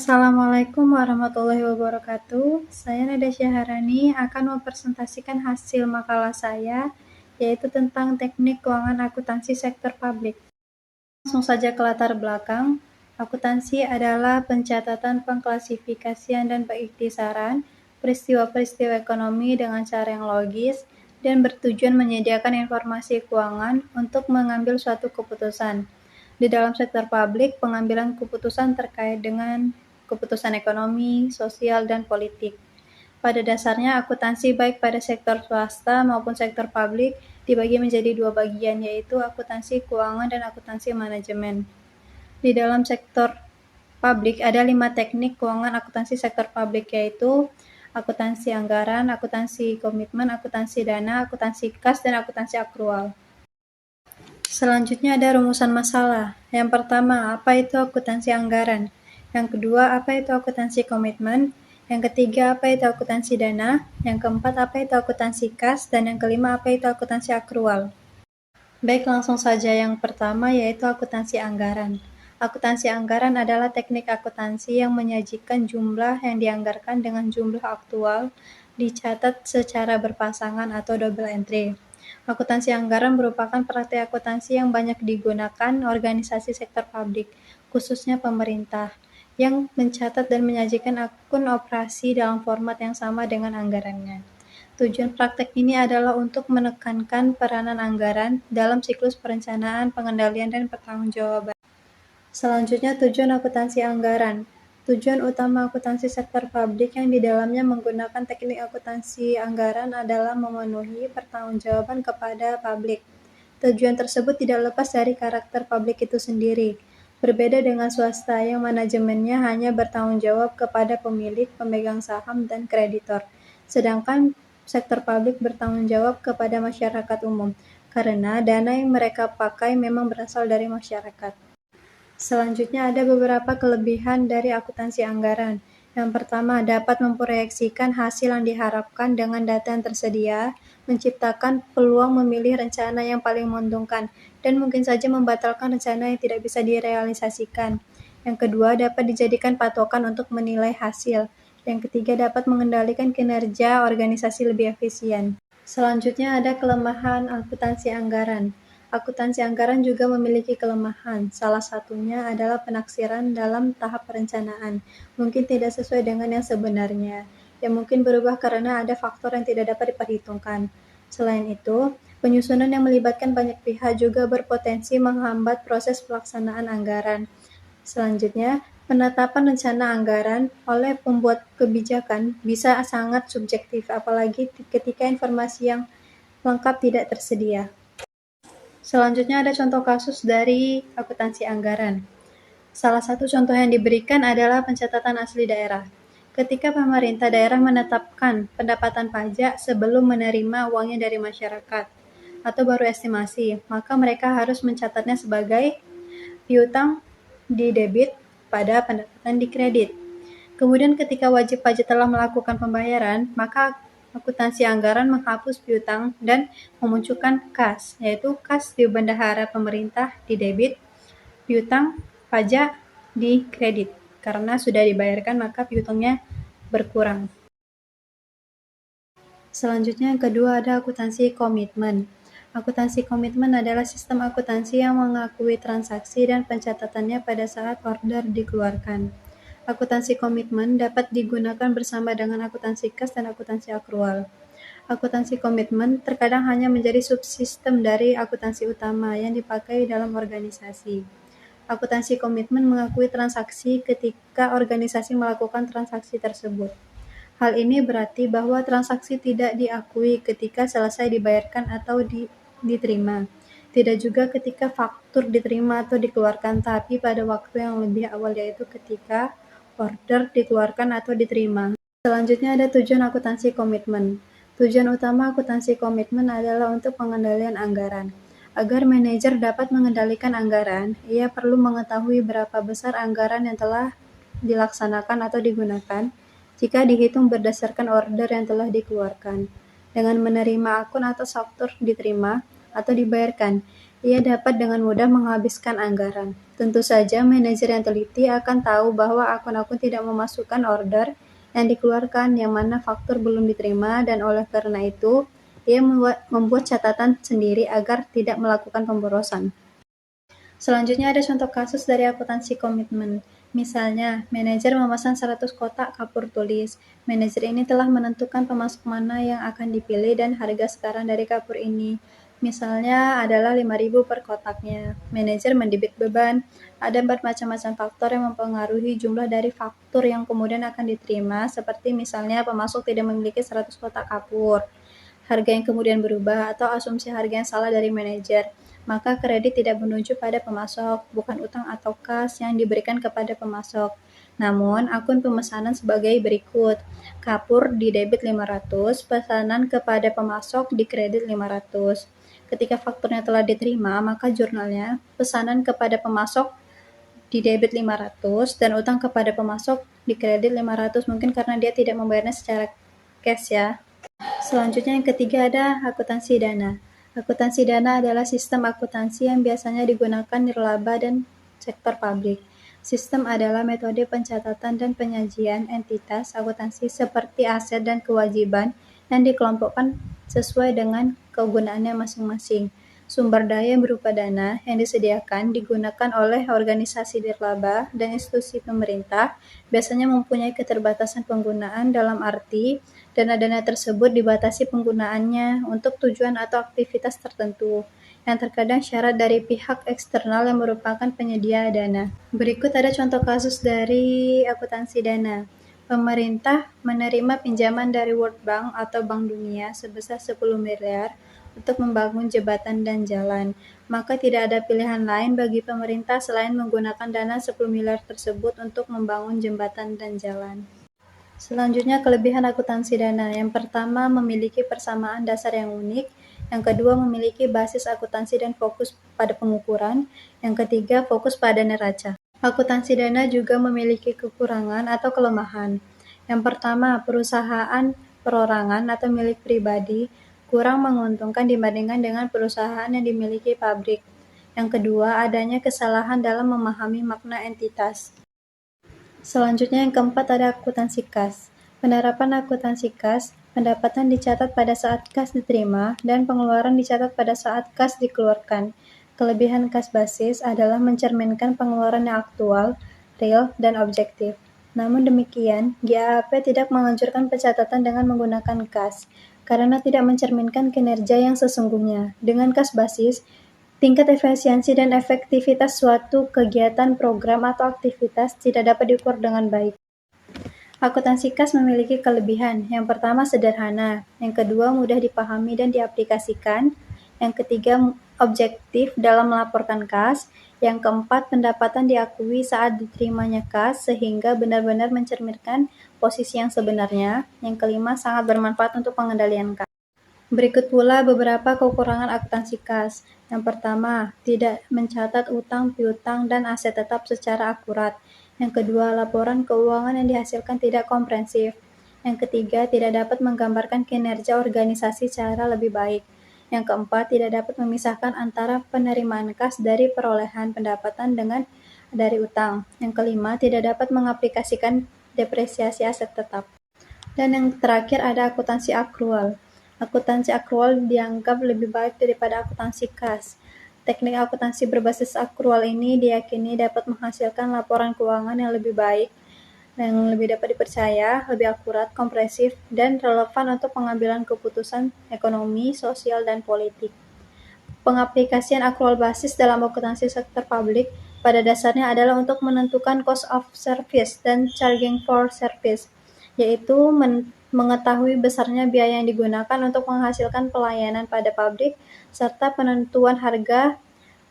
Assalamualaikum warahmatullahi wabarakatuh. Saya Nada Syaharani akan mempresentasikan hasil makalah saya, yaitu tentang teknik keuangan akuntansi sektor publik. Langsung saja ke latar belakang. Akuntansi adalah pencatatan, pengklasifikasian, dan pengiktisaran peristiwa-peristiwa ekonomi dengan cara yang logis dan bertujuan menyediakan informasi keuangan untuk mengambil suatu keputusan. Di dalam sektor publik, pengambilan keputusan terkait dengan keputusan ekonomi, sosial, dan politik. Pada dasarnya, akuntansi baik pada sektor swasta maupun sektor publik dibagi menjadi dua bagian, yaitu akuntansi keuangan dan akuntansi manajemen. Di dalam sektor publik ada 5 teknik keuangan akuntansi sektor publik, yaitu akuntansi anggaran, akuntansi komitmen, akuntansi dana, akuntansi kas, dan akuntansi akrual. Selanjutnya ada rumusan masalah. Yang pertama, apa itu akuntansi anggaran? Yang kedua, apa itu akuntansi komitmen? Yang ketiga, apa itu akuntansi dana? Yang keempat, apa itu akuntansi kas? Dan yang kelima, apa itu akuntansi akrual? Baik, langsung saja yang pertama, yaitu akuntansi anggaran. Akuntansi anggaran adalah teknik akuntansi yang menyajikan jumlah yang dianggarkan dengan jumlah aktual dicatat secara berpasangan atau double entry. Akuntansi anggaran merupakan praktik akuntansi yang banyak digunakan organisasi sektor publik, khususnya pemerintah, yang mencatat dan menyajikan akun operasi dalam format yang sama dengan anggarannya. Tujuan praktek ini adalah untuk menekankan peranan anggaran dalam siklus perencanaan, pengendalian, dan pertanggungjawaban. Selanjutnya, tujuan akuntansi anggaran. Tujuan utama akuntansi sektor publik yang di dalamnya menggunakan teknik akuntansi anggaran adalah memenuhi pertanggungjawaban kepada publik. Tujuan tersebut tidak lepas dari karakter publik itu sendiri. Berbeda dengan swasta yang manajemennya hanya bertanggung jawab kepada pemilik, pemegang saham, dan kreditor. Sedangkan sektor publik bertanggung jawab kepada masyarakat umum, karena dana yang mereka pakai memang berasal dari masyarakat. Selanjutnya ada beberapa kelebihan dari akuntansi anggaran. Yang pertama, dapat memproyeksikan hasil yang diharapkan dengan data yang tersedia, menciptakan peluang memilih rencana yang paling menguntungkan, dan mungkin saja membatalkan rencana yang tidak bisa direalisasikan. Yang kedua, dapat dijadikan patokan untuk menilai hasil. Yang ketiga, dapat mengendalikan kinerja organisasi lebih efisien. Selanjutnya ada kelemahan akuntansi anggaran. Akuntansi anggaran juga memiliki kelemahan. Salah satunya adalah penaksiran dalam tahap perencanaan. Mungkin tidak sesuai dengan yang sebenarnya. Yang mungkin berubah karena ada faktor yang tidak dapat diperhitungkan. Selain itu, penyusunan yang melibatkan banyak pihak juga berpotensi menghambat proses pelaksanaan anggaran. Selanjutnya, penetapan rencana anggaran oleh pembuat kebijakan bisa sangat subjektif, apalagi ketika informasi yang lengkap tidak tersedia. Selanjutnya ada contoh kasus dari akuntansi anggaran. Salah satu contoh yang diberikan adalah pencatatan asli daerah. Ketika pemerintah daerah menetapkan pendapatan pajak sebelum menerima uangnya dari masyarakat, atau baru estimasi, maka mereka harus mencatatnya sebagai piutang di debit pada pendapatan di kredit. Kemudian ketika wajib pajak telah melakukan pembayaran, maka akuntansi anggaran menghapus piutang dan memunculkan kas, yaitu kas di bendahara pemerintah di debit, piutang pajak di kredit. Karena sudah dibayarkan, maka piutangnya berkurang. Selanjutnya yang kedua ada akuntansi komitmen. Akuntansi komitmen adalah sistem akuntansi yang mengakui transaksi dan pencatatannya pada saat order dikeluarkan. Akuntansi komitmen dapat digunakan bersama dengan akuntansi kas dan akuntansi akrual. Akuntansi komitmen terkadang hanya menjadi subsistem dari akuntansi utama yang dipakai dalam organisasi. Akuntansi komitmen mengakui transaksi ketika organisasi melakukan transaksi tersebut. Hal ini berarti bahwa transaksi tidak diakui ketika selesai dibayarkan atau diterima. Tidak juga ketika faktur diterima atau dikeluarkan, tapi pada waktu yang lebih awal, yaitu ketika order dikeluarkan atau diterima. Selanjutnya ada tujuan akuntansi komitmen. Tujuan utama akuntansi komitmen adalah untuk pengendalian anggaran. Agar manajer dapat mengendalikan anggaran, ia perlu mengetahui berapa besar anggaran yang telah dilaksanakan atau digunakan jika dihitung berdasarkan order yang telah dikeluarkan. Dengan menerima akun atau faktur diterima atau dibayarkan, ia dapat dengan mudah menghabiskan anggaran. Tentu saja manajer yang teliti akan tahu bahwa akun-akun tidak memasukkan order yang dikeluarkan yang mana faktur belum diterima, dan oleh karena itu ia membuat catatan sendiri agar tidak melakukan pemborosan. Selanjutnya ada contoh kasus dari akuntansi komitmen. Misalnya, manajer memesan 100 kotak kapur tulis. Manajer ini telah menentukan pemasok mana yang akan dipilih dan harga sekarang dari kapur ini. Misalnya adalah 5.000 per kotaknya. Manajer mendebit beban. Ada macam-macam faktor yang mempengaruhi jumlah dari faktur yang kemudian akan diterima, seperti misalnya pemasok tidak memiliki 100 kotak kapur, harga yang kemudian berubah, atau asumsi harga yang salah dari manajer. Maka kredit tidak menuju pada pemasok, bukan utang atau kas yang diberikan kepada pemasok. Namun, akun pemesanan sebagai berikut. Kapur di debit 500, pesanan kepada pemasok di kredit 500. Ketika fakturnya telah diterima, maka jurnalnya pesanan kepada pemasok di debit 500 dan utang kepada pemasok di kredit 500, mungkin karena dia tidak membayarnya secara cash ya. Selanjutnya yang ketiga ada akuntansi dana. Akuntansi dana adalah sistem akuntansi yang biasanya digunakan nirlaba dan sektor publik. Sistem adalah metode pencatatan dan penyajian entitas akuntansi seperti aset dan kewajiban yang dikelompokkan sesuai dengan kegunaannya masing-masing. Sumber daya berupa dana yang disediakan digunakan oleh organisasi nirlaba dan institusi pemerintah biasanya mempunyai keterbatasan penggunaan, dalam arti dana-dana tersebut dibatasi penggunaannya untuk tujuan atau aktivitas tertentu, yang terkadang syarat dari pihak eksternal yang merupakan penyedia dana. Berikut ada contoh kasus dari akuntansi dana. Pemerintah menerima pinjaman dari World Bank atau Bank Dunia sebesar 10 miliar untuk membangun jembatan dan jalan. Maka tidak ada pilihan lain bagi pemerintah selain menggunakan dana 10 miliar tersebut untuk membangun jembatan dan jalan. Selanjutnya, kelebihan akuntansi dana. Yang pertama, memiliki persamaan dasar yang unik. Yang kedua, memiliki basis akuntansi dan fokus pada pengukuran. Yang ketiga, fokus pada neraca. Akuntansi dana juga memiliki kekurangan atau kelemahan. Yang pertama, perusahaan perorangan atau milik pribadi kurang menguntungkan dibandingkan dengan perusahaan yang dimiliki pabrik. Yang kedua, adanya kesalahan dalam memahami makna entitas. Selanjutnya yang keempat ada akuntansi kas. Penerapan akuntansi kas, pendapatan dicatat pada saat kas diterima dan pengeluaran dicatat pada saat kas dikeluarkan. Kelebihan kas basis adalah mencerminkan pengeluaran yang aktual, real, dan objektif. Namun demikian, GAAP tidak menganjurkan pencatatan dengan menggunakan kas, karena tidak mencerminkan kinerja yang sesungguhnya. Dengan kas basis, tingkat efisiensi dan efektivitas suatu kegiatan, program, atau aktivitas tidak dapat diukur dengan baik. Akuntansi kas memiliki kelebihan. Yang pertama, sederhana. Yang kedua, mudah dipahami dan diaplikasikan. Yang ketiga, objektif dalam melaporkan kas. Yang keempat, pendapatan diakui saat diterimanya kas sehingga benar-benar mencerminkan posisi yang sebenarnya. Yang kelima, sangat bermanfaat untuk pengendalian kas. Berikut pula beberapa kekurangan akuntansi kas. Yang pertama, tidak mencatat utang, piutang, dan aset tetap secara akurat. Yang kedua, laporan keuangan yang dihasilkan tidak komprehensif. Yang ketiga, tidak dapat menggambarkan kinerja organisasi secara lebih baik. Yang keempat, tidak dapat memisahkan antara penerimaan kas dari perolehan pendapatan dengan dari utang. Yang kelima, tidak dapat mengaplikasikan depresiasi aset tetap. Dan yang terakhir ada akuntansi akrual. Akuntansi akrual dianggap lebih baik daripada akuntansi kas. Teknik akuntansi berbasis akrual ini diyakini dapat menghasilkan laporan keuangan yang lebih baik, yang lebih dapat dipercaya, lebih akurat, komprehensif, dan relevan untuk pengambilan keputusan ekonomi, sosial, dan politik. Pengaplikasian akrual basis dalam akuntansi sektor publik pada dasarnya adalah untuk menentukan cost of service dan charging for service, yaitu mengetahui besarnya biaya yang digunakan untuk menghasilkan pelayanan pada publik, serta penentuan harga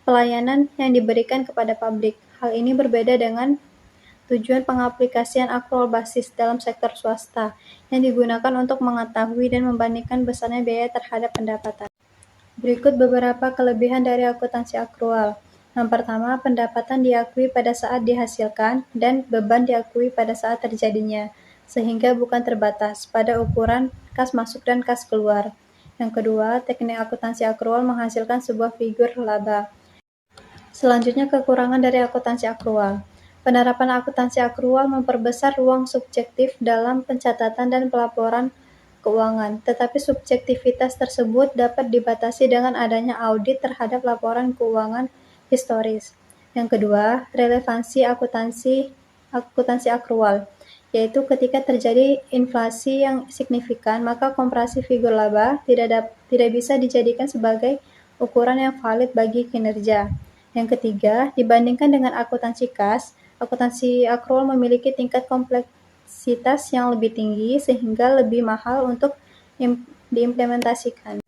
pelayanan yang diberikan kepada publik. Hal ini berbeda dengan tujuan pengaplikasian akrual basis dalam sektor swasta, yang digunakan untuk mengetahui dan membandingkan besarnya biaya terhadap pendapatan. Berikut beberapa kelebihan dari akuntansi akrual. Yang pertama, pendapatan diakui pada saat dihasilkan dan beban diakui pada saat terjadinya, sehingga bukan terbatas pada ukuran kas masuk dan kas keluar. Yang kedua, teknik akuntansi akrual menghasilkan sebuah figur laba. Selanjutnya, kekurangan dari akuntansi akrual. Penerapan akuntansi akrual memperbesar ruang subjektif dalam pencatatan dan pelaporan keuangan, tetapi subjektivitas tersebut dapat dibatasi dengan adanya audit terhadap laporan keuangan historis. Yang kedua, relevansi akuntansi akrual, yaitu ketika terjadi inflasi yang signifikan, maka komparasi figur laba tidak bisa dijadikan sebagai ukuran yang valid bagi kinerja. Yang ketiga, dibandingkan dengan akuntansi kas, akuntansi akrual memiliki tingkat kompleksitas yang lebih tinggi sehingga lebih mahal untuk diimplementasikan.